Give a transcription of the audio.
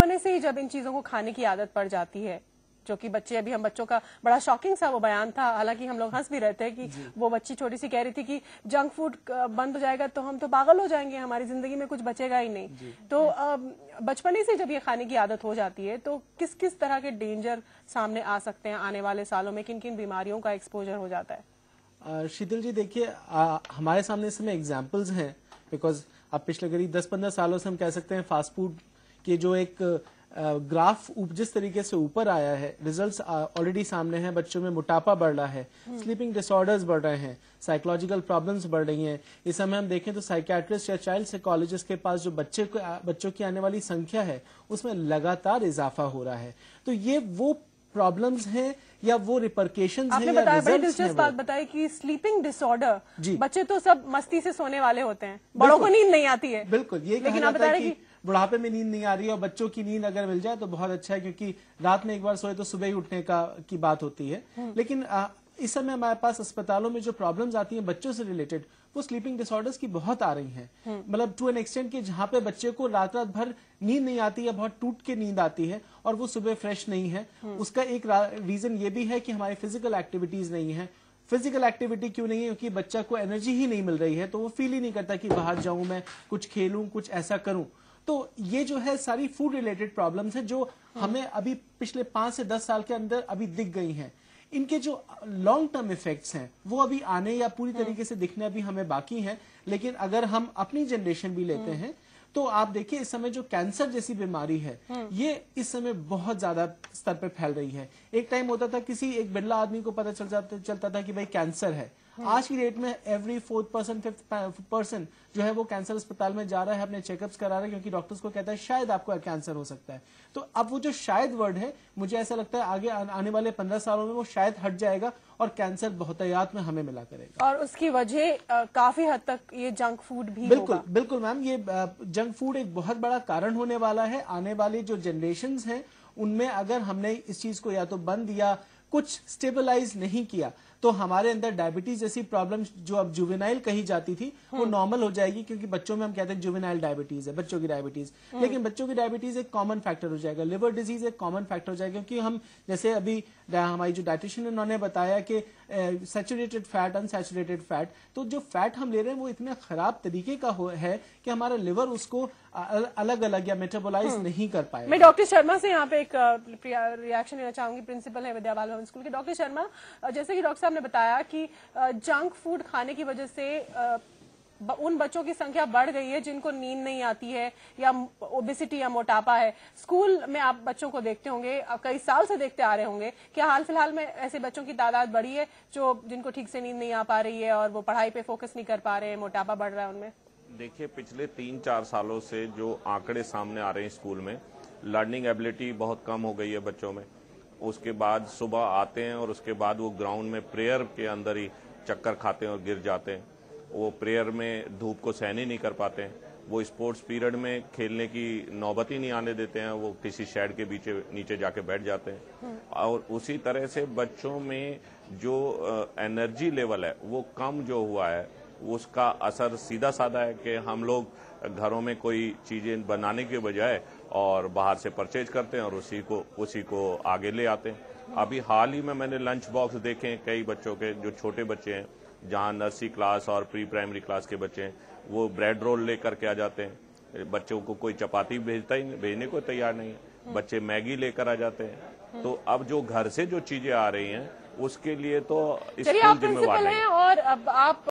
बचपने से ही जब इन चीजों को खाने की आदत पड़ जाती है, जो कि बच्चे, अभी हम बच्चों का बड़ा शॉकिंग सा वो बयान था, हालांकि हम लोग हंस भी रहे थे कि वो बच्ची छोटी सी कह रही थी कि जंक फूड बंद हो जाएगा तो हम तो पागल हो जाएंगे, हमारी जिंदगी में कुछ बचेगा ही नहीं। तो बचपने से जब ये खाने की आदत हो जाती है तो किस किस तरह के डेंजर सामने आ सकते हैं आने वाले सालों में, किन किन बीमारियों का एक्सपोजर हो जाता है? शीतल जी देखिए, हमारे सामने इस समय एग्जाम्पल्स हैं, बिकॉज अब पिछले करीब 10-15 सालों से हम कह सकते हैं फास्ट फूड के जो एक ग्राफ जिस तरीके से ऊपर आया है, रिजल्ट्स ऑलरेडी सामने हैं। बच्चों में मोटापा बढ़ रहा है, स्लीपिंग डिसऑर्डर्स बढ़ रहे हैं, साइकोलॉजिकल प्रॉब्लम्स बढ़ रही हैं। इस समय हम देखें तो साइकियाट्रिस्ट या चाइल्ड साइकोलॉजिस्ट के पास जो बच्चों की आने वाली संख्या है उसमें लगातार इजाफा हो रहा है। तो ये वो प्रॉब्लम्स हैं या वो रिपरकेशंस हैं या बताया, बड़ी रिजल्ट्स हैं। दिलचस्प बात बताई कि स्लीपिंग डिसऑर्डर, जी, बच्चे तो सब मस्ती से सोने वाले होते हैं, बड़ों को नींद नहीं आती है। बिल्कुल, ये लेकिन आप बता रहे कि बुढ़ापे में नींद नहीं आ रही है, और बच्चों की नींद अगर मिल जाए तो बहुत अच्छा है, क्योंकि रात में एक बार सोए तो सुबह ही उठने की बात होती है। लेकिन इस समय हमारे पास अस्पतालों में जो प्रॉब्लम्स आती हैं बच्चों से रिलेटेड, वो स्लीपिंग डिसऑर्डर्स की बहुत आ रही हैं। मतलब टू एन एक्सटेंट कि जहां पे बच्चे को रात रात भर नींद नहीं आती है, बहुत टूट के नींद आती है और वो सुबह फ्रेश नहीं है। उसका एक रीजन ये भी है कि हमारी फिजिकल एक्टिविटीज नहीं है। फिजिकल एक्टिविटी क्यों नहीं है? क्योंकि बच्चा को एनर्जी ही नहीं मिल रही है, तो वो फील ही नहीं करता कि बाहर जाऊं, मैं कुछ खेलूं, कुछ ऐसा करूं। तो ये जो है सारी फूड रिलेटेड प्रॉब्लम्स हैं जो हमें अभी पिछले 5 से 10 साल के अंदर अभी दिख गई हैं। इनके जो लॉन्ग टर्म इफेक्ट्स हैं वो अभी आने या पूरी तरीके से दिखने अभी हमें बाकी हैं। लेकिन अगर हम अपनी जनरेशन भी लेते हैं तो आप देखिए इस समय जो कैंसर जैसी बीमारी है ये इस समय बहुत ज्यादा स्तर पर फैल रही है। एक टाइम होता था किसी एक बिरला आदमी को पता चलता था कि भाई कैंसर है। आज की डेट में every 4th person 5th person जो है वो कैंसर अस्पताल में जा रहा है, अपने चेकअप्स करा रहा है, क्योंकि डॉक्टर्स को कहता है शायद आपको कैंसर हो सकता है। तो अब वो जो शायद वर्ड है, मुझे ऐसा लगता है आगे आने वाले 15 सालों में वो शायद हट जाएगा और कैंसर बहुतायत में हमें मिला करेगा। और उसकी वजह काफी हद तक ये जंक फूड भी बिल्कुल होगा। बिल्कुल मैम, ये जंक फूड एक बहुत बड़ा कारण होने वाला है। आने वाली जो जनरेशन्स हैं उनमें अगर हमने इस चीज को या तो बंद या कुछ स्टेबलाइज नहीं किया तो हमारे अंदर डायबिटीज जैसी प्रॉब्लम जो अब जुवेनाइल कही जाती थी वो नॉर्मल हो जाएगी। क्योंकि बच्चों में हम कहते हैं जुवेनाइल डायबिटीज है, बच्चों की डायबिटीज, लेकिन बच्चों की डायबिटीज एक कॉमन फैक्टर हो जाएगा। लिवर डिजीज एक कॉमन फैक्टर हो जाएगा, क्योंकि हम जैसे अभी हमारी जो डाइटिशियन उन्होंने बताया कि सैचुरेटेड फैट, अनसैचुरेटेड फैट, तो जो फैट हम ले रहे हैं वो इतने खराब तरीके का है कि हमारा लिवर उसको अलग अलग या मेटाबोलाइज नहीं कर पाएगा। मैं डॉक्टर शर्मा से यहाँ पे एक रिएक्शन लेना चाहूंगी, प्रिंसिपल है विद्या बाल भवन स्कूल के। डॉक्टर शर्मा, जैसे कि डॉक्टर साहब ने बताया कि जंक फूड खाने की वजह से उन बच्चों की संख्या बढ़ गई है जिनको नींद नहीं आती है या ओबेसिटी या मोटापा है। स्कूल में आप बच्चों को देखते होंगे, कई साल से देखते आ रहे होंगे, क्या हाल फिलहाल में ऐसे बच्चों की तादाद बढ़ी है जिनको ठीक से नींद नहीं आ पा रही है और वो पढ़ाई पे फोकस नहीं कर पा रहे हैं, मोटापा बढ़ रहा है उनमें? देखिए, पिछले 3-4 सालों से जो आंकड़े सामने आ रहे हैं स्कूल में, लर्निंग एबिलिटी बहुत कम हो गई है बच्चों में। उसके बाद सुबह आते हैं और उसके बाद वो ग्राउंड में प्रेयर के अंदर ही चक्कर खाते हैं और गिर जाते हैं। वो प्रेयर में धूप को सहन ही नहीं कर पाते हैं। वो स्पोर्ट्स पीरियड में खेलने की नौबत ही नहीं आने देते हैं, वो किसी शेड के नीचे जाके बैठ जाते हैं। और उसी तरह से बच्चों में जो एनर्जी लेवल है वो कम जो हुआ है, उसका असर सीधा साधा है कि हम लोग घरों में कोई चीजें बनाने के बजाय और बाहर से परचेज करते हैं और उसी को आगे ले आते हैं। अभी हाल ही में मैंने लंच बॉक्स देखे हैं कई बच्चों के, जो छोटे बच्चे हैं, जहां नर्सरी क्लास और प्री प्राइमरी क्लास के बच्चे हैं, वो ब्रेड रोल लेकर के आ जाते हैं। बच्चों को कोई चपाती भेजने को तैयार नहीं है, बच्चे मैगी लेकर आ जाते हैं। तो अब जो घर से जो चीजें आ रही हैं उसके लिए तो स्कूल जिम्मेवार नहीं है। और अब आप